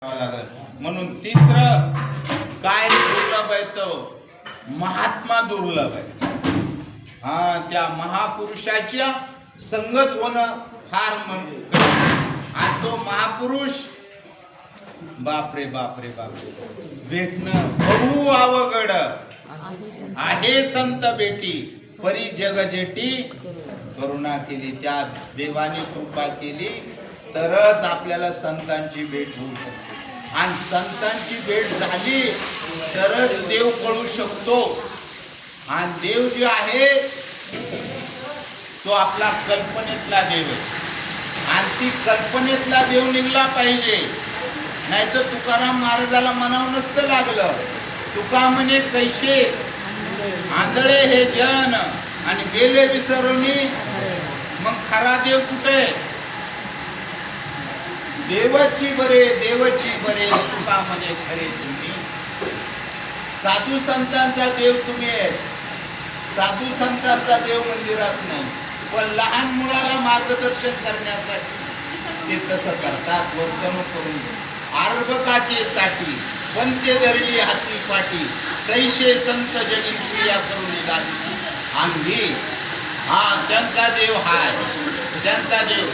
लागल म्हणून तिसरं काय दुर्लभ आहे तो महात्मा दुर्लभ आहे. त्या महापुरुषाच्या संगत होणं फार आणि तो महापुरुष बापरे बापरे बापरे भेटणं बहु अवघड आहे. संत बेटी परी जग जेटी करुणा केली, त्या देवाने कृपा केली तरच आपल्याला संतांची भेट होऊ शकते. आणि संतांची भेट झाली तरच देव कळू शकतो. आणि देव जो आहे तो आपला कल्पनेतला देव आहे आणि ती कल्पनेतला देव निघला पाहिजे. नाही तर तुकाराम महाराजाला म्हणावं नसतं लागलं, तुका म्हणे कैसे आंधळे हे जन आणि गेले विसरुनी. मग खरा देव कुठे? देवची बरे तुका म्हणे खरे तुम्ही. साधू संतांचा देव तुम्ही आहेत. साधू संतांचा देव मंदिरात नाही, पण लहान मुलाला मार्गदर्शन करण्यासाठी ते तसं करतात. वर्तणूक करून आर्भकाचे साठी पंचे धरली हाती पाठी तैशे संत जगीची या करून लागली अंगी. त्यांचा देव हाय, त्यांचा देव.